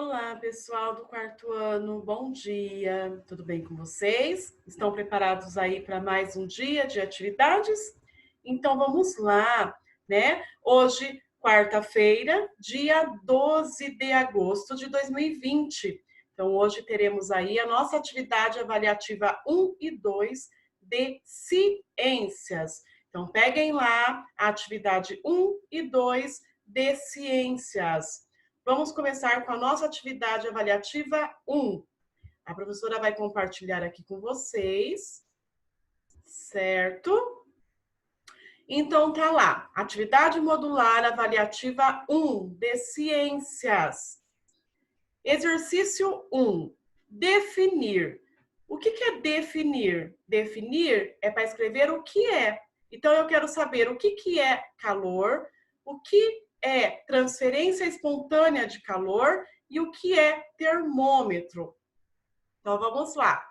Olá, pessoal do quarto ano, bom dia! Tudo bem com vocês? Estão preparados aí para mais um dia de atividades? Então vamos lá, né? Hoje, quarta-feira, dia 12 de agosto de 2020. Então hoje teremos aí a nossa atividade avaliativa 1 e 2 de ciências. Então peguem lá a atividade 1 e 2 de ciências. Vamos começar com a nossa atividade avaliativa 1. A professora vai compartilhar aqui com vocês, certo? Então tá lá, atividade modular avaliativa 1 de ciências. Exercício 1, definir. O que é definir? Definir é para escrever o que é. Então eu quero saber o que é calor, o que é transferência espontânea de calor e o que é termômetro. Então vamos lá.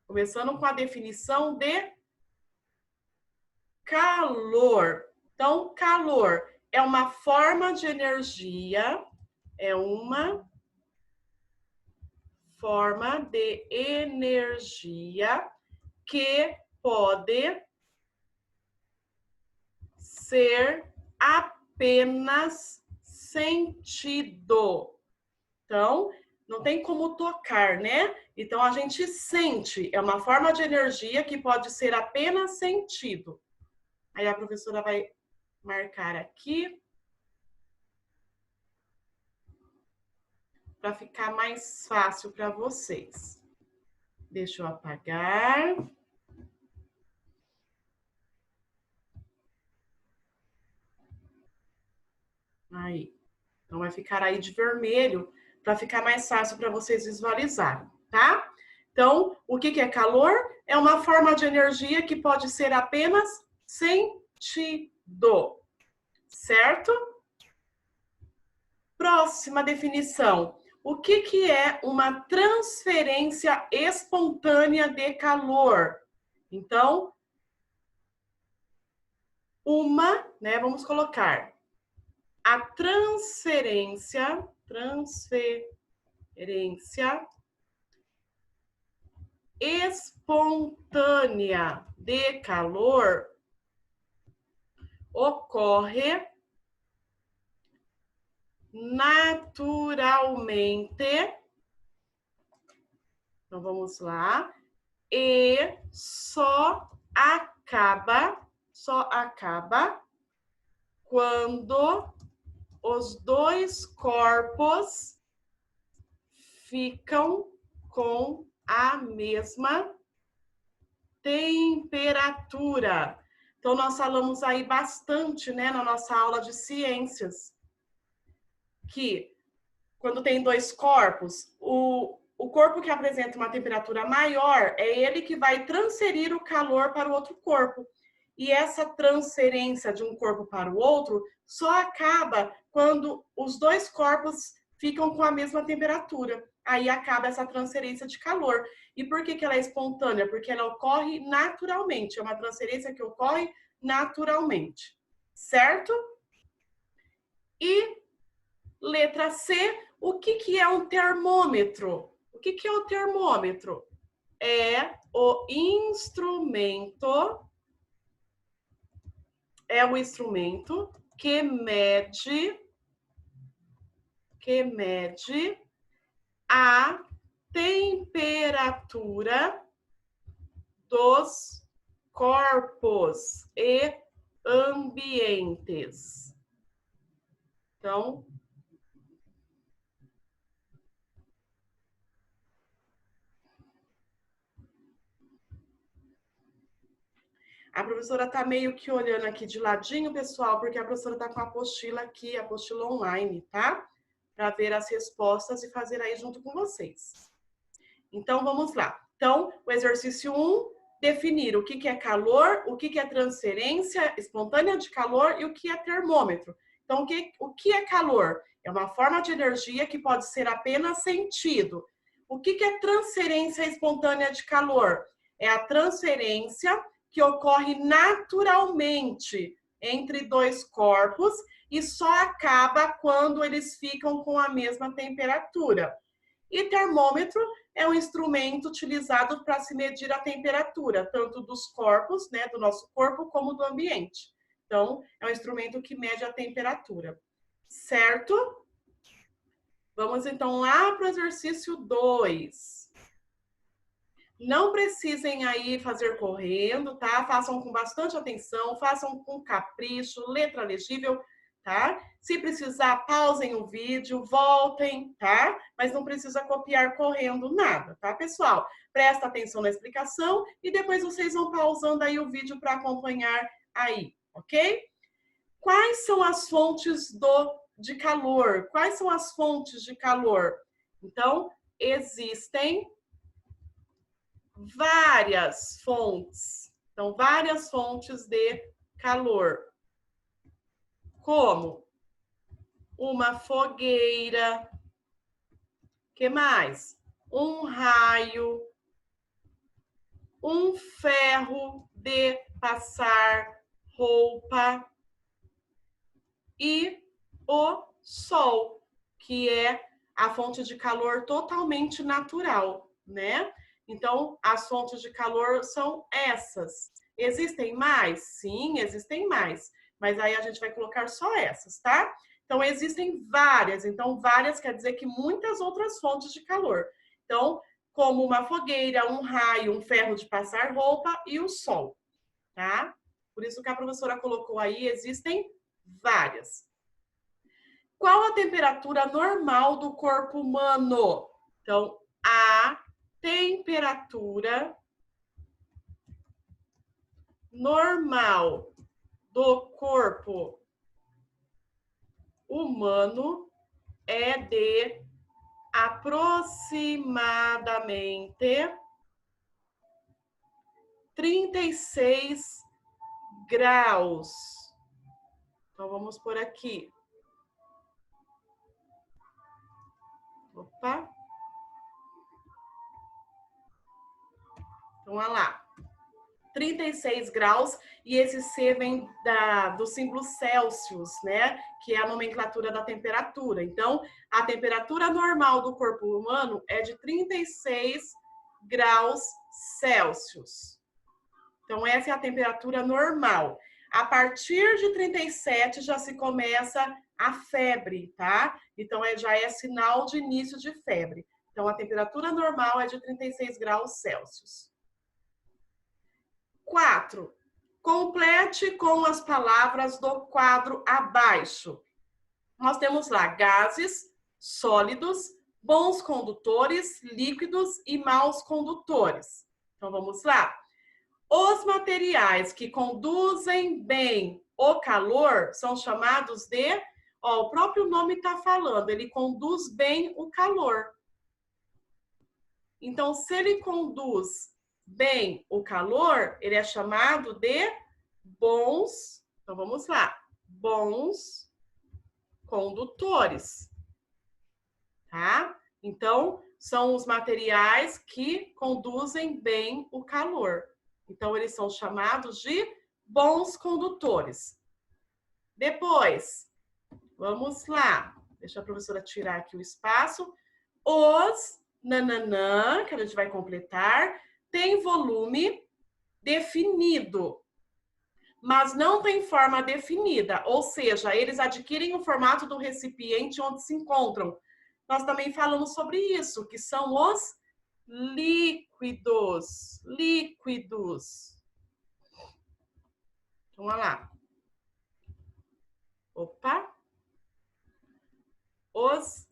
Começando com a definição de calor. Então, calor é uma forma de energia, que pode ser apenas sentido. Então, não tem como tocar, né? Então, a gente sente. É uma forma de energia que pode ser apenas sentido. Aí a professora vai marcar aqui para ficar mais fácil para vocês. Deixa eu apagar. Aí. Então, vai ficar aí de vermelho para ficar mais fácil para vocês visualizarem, tá? Então, o que é calor? É uma forma de energia que pode ser apenas sentido, certo? Próxima definição. O que é uma transferência espontânea de calor? Então, vamos colocar a transferência espontânea de calor ocorre naturalmente. Então vamos lá. E só acaba quando os dois corpos ficam com a mesma temperatura. Então, nós falamos aí bastante, né, na nossa aula de ciências, que quando tem dois corpos, o corpo que apresenta uma temperatura maior é ele que vai transferir o calor para o outro corpo. E essa transferência de um corpo para o outro só acaba quando os dois corpos ficam com a mesma temperatura. Aí acaba essa transferência de calor. E por que ela é espontânea? Porque ela ocorre naturalmente. É uma transferência que ocorre naturalmente. Certo? E letra C, o que é um termômetro? O que é o termômetro? É o instrumento que mede a temperatura dos corpos e ambientes. Então, a professora está meio que olhando aqui de ladinho, pessoal, porque a professora está com a apostila aqui, a apostila online, tá? Para ver as respostas e fazer aí junto com vocês. Então, vamos lá. Então, o exercício 1, definir o que é calor, o que é transferência espontânea de calor e o que é termômetro. Então, o que é calor? É uma forma de energia que pode ser apenas sentido. O que é transferência espontânea de calor? É a transferência que ocorre naturalmente entre dois corpos e só acaba quando eles ficam com a mesma temperatura. E termômetro é um instrumento utilizado para se medir a temperatura, tanto dos corpos, né, do nosso corpo, como do ambiente. Então, é um instrumento que mede a temperatura. Certo? Vamos então lá para o exercício 2. Não precisem aí fazer correndo, tá? Façam com bastante atenção, façam com capricho, letra legível, tá? Se precisar, pausem o vídeo, voltem, tá? Mas não precisa copiar correndo nada, tá, pessoal? Presta atenção na explicação e depois vocês vão pausando aí o vídeo para acompanhar aí, ok? Quais são as fontes de calor? Quais são as fontes de calor? Então, existem várias fontes. Então, várias fontes de calor. Como uma fogueira. Que mais? Um raio. Um ferro de passar roupa. E o sol, que é a fonte de calor totalmente natural, né? Então, as fontes de calor são essas. Existem mais? Sim, existem mais. Mas aí a gente vai colocar só essas, tá? Então, existem várias. Então, várias quer dizer que muitas outras fontes de calor. Então, como uma fogueira, um raio, um ferro de passar roupa e o sol, tá? Por isso que a professora colocou aí, existem várias. Qual a temperatura normal do corpo humano? Então, a temperatura normal do corpo humano é de aproximadamente 36 graus. Então, vamos por aqui. Opa. Então, olha lá. 36 graus, e esse C vem do símbolo Celsius, né? Que é a nomenclatura da temperatura. Então, a temperatura normal do corpo humano é de 36 graus Celsius. Então, essa é a temperatura normal. A partir de 37 já se começa a febre, tá? Então, já é sinal de início de febre. Então, a temperatura normal é de 36 graus Celsius. 4. Complete com as palavras do quadro abaixo. Nós temos lá gases, sólidos, bons condutores, líquidos e maus condutores. Então, vamos lá. Os materiais que conduzem bem o calor são chamados de... Ó, o próprio nome está falando, ele conduz bem o calor. Então, se ele conduz bem o calor, ele é chamado de bons, então vamos lá, bons condutores, tá? Então, são os materiais que conduzem bem o calor. Então, eles são chamados de bons condutores. Depois, vamos lá, deixa a professora tirar aqui o espaço. Os nananã, que a gente vai completar, tem volume definido, mas não tem forma definida, ou seja, eles adquirem o formato do recipiente onde se encontram. Nós também falamos sobre isso, que são os líquidos. Líquidos. Então, olha lá. Opa. Os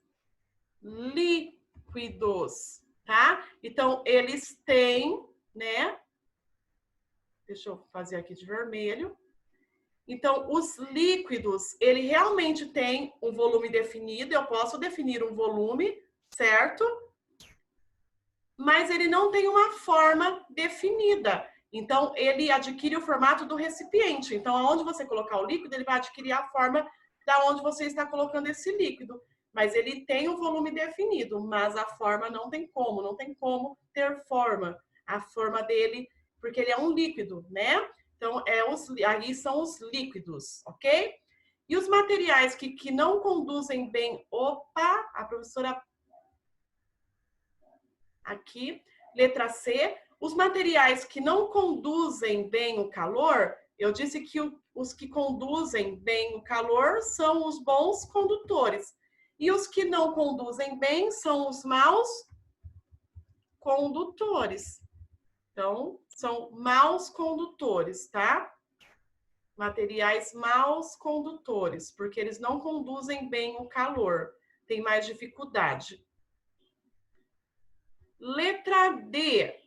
líquidos, tá? Então, eles têm, né? Deixa eu fazer aqui de vermelho. Então, os líquidos, ele realmente tem um volume definido, eu posso definir um volume, certo? Mas ele não tem uma forma definida. Então, ele adquire o formato do recipiente. Então, aonde você colocar o líquido, ele vai adquirir a forma da onde você está colocando esse líquido. Mas ele tem um volume definido, mas a forma não tem como ter forma. A forma dele, porque ele é um líquido, né? Então, aí são os líquidos, ok? E os materiais que não conduzem bem... Opa, a professora... Aqui, letra C. Os materiais que não conduzem bem o calor, eu disse que os que conduzem bem o calor são os bons condutores. E os que não conduzem bem são os maus condutores. Então, são maus condutores, tá? Materiais maus condutores, porque eles não conduzem bem o calor, tem mais dificuldade. Letra D.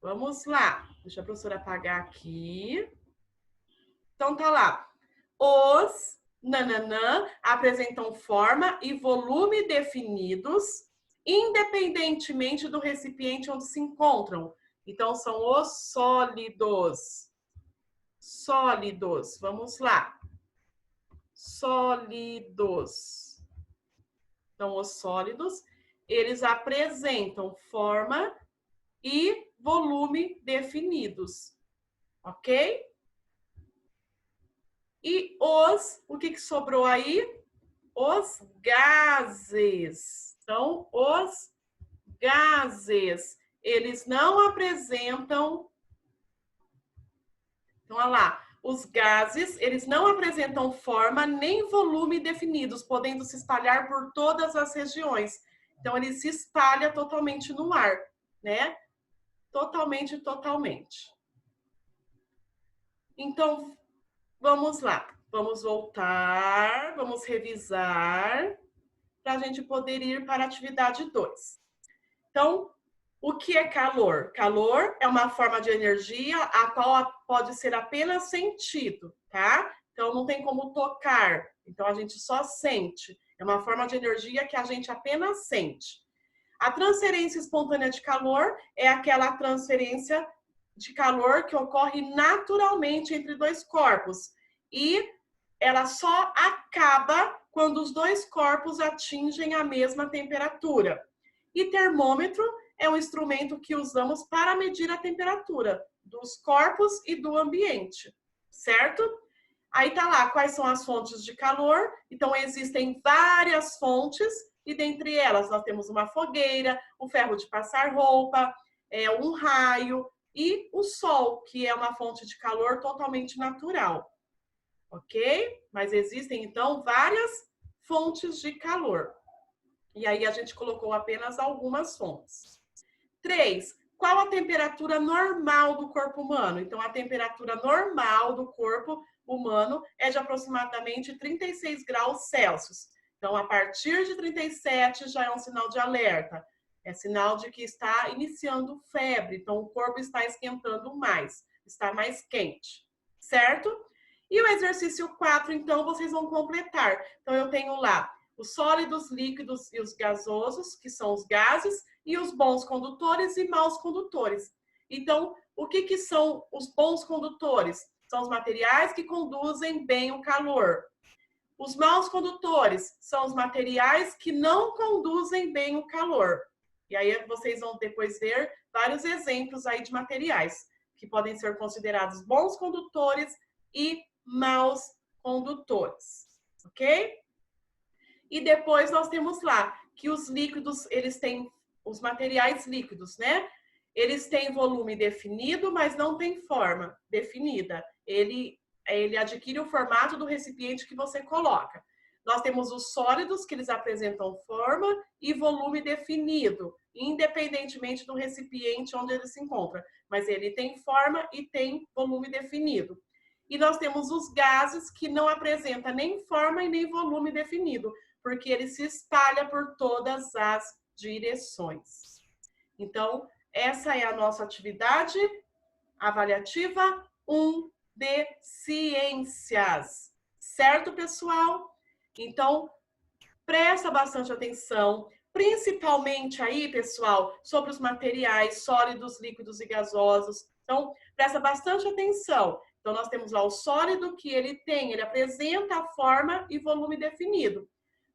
Vamos lá. Deixa a professora apagar aqui. Então, tá lá. Os nananã apresentam forma e volume definidos, independentemente do recipiente onde se encontram. Então, são os sólidos. Sólidos. Vamos lá. Sólidos. Então, os sólidos, eles apresentam forma e volume definidos. Ok? E o que sobrou aí? Os gases. Então, os gases, eles não apresentam... Então, olha lá. Os gases, eles não apresentam forma nem volume definidos, podendo se espalhar por todas as regiões. Então, ele se espalha totalmente no ar, né? Totalmente. Então, vamos lá. Vamos voltar, vamos revisar, para a gente poder ir para a atividade 2. Então, o que é calor? Calor é uma forma de energia a qual pode ser apenas sentido, tá? Então, não tem como tocar. Então, a gente só sente. É uma forma de energia que a gente apenas sente. A transferência espontânea de calor é aquela transferência de calor que ocorre naturalmente entre dois corpos. E ela só acaba quando os dois corpos atingem a mesma temperatura. E termômetro é um instrumento que usamos para medir a temperatura dos corpos e do ambiente, certo? Aí tá lá, quais são as fontes de calor? Então, existem várias fontes, e dentre elas nós temos uma fogueira, um ferro de passar roupa, um raio e o sol, que é uma fonte de calor totalmente natural, ok? Mas existem, então, várias fontes de calor. E aí a gente colocou apenas algumas fontes. 3. Qual a temperatura normal do corpo humano? Então, a temperatura normal do corpo humano é de aproximadamente 36 graus Celsius. Então, a partir de 37 já é um sinal de alerta. É sinal de que está iniciando febre. Então, o corpo está esquentando mais, está mais quente, certo? E o exercício 4, então, vocês vão completar. Então, eu tenho lá os sólidos, líquidos e os gasosos, que são os gases, e os bons condutores e maus condutores. Então, o que são os bons condutores? São os materiais que conduzem bem o calor. Os maus condutores são os materiais que não conduzem bem o calor. E aí vocês vão depois ver vários exemplos aí de materiais que podem ser considerados bons condutores e maus condutores, ok? E depois nós temos lá que os líquidos, eles têm, os materiais líquidos, né? Eles têm volume definido, mas não têm forma definida. Ele adquire o formato do recipiente que você coloca. Nós temos os sólidos, que eles apresentam forma e volume definido, independentemente do recipiente onde ele se encontra. Mas ele tem forma e tem volume definido. E nós temos os gases, que não apresentam nem forma e nem volume definido, porque ele se espalha por todas as direções. Então, essa é a nossa atividade avaliativa 1 de ciências. Certo, pessoal? Então, presta bastante atenção, principalmente aí, pessoal, sobre os materiais sólidos, líquidos e gasosos. Então, presta bastante atenção. Então, nós temos lá o sólido, que ele apresenta a forma e volume definido.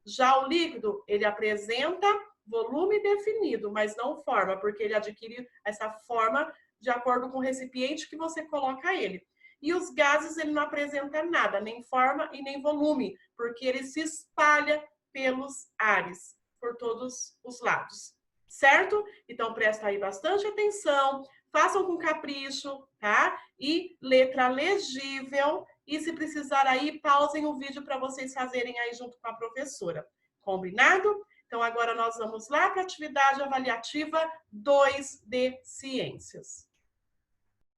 Já o líquido, ele apresenta volume definido, mas não forma, porque ele adquire essa forma de acordo com o recipiente que você coloca ele. E os gases, ele não apresenta nada, nem forma e nem volume, porque ele se espalha pelos ares, por todos os lados, certo? Então, presta aí bastante atenção, façam com capricho, tá? E letra legível, e se precisar aí, pausem o vídeo para vocês fazerem aí junto com a professora. Combinado? Então, agora nós vamos lá para a atividade avaliativa 2 de ciências.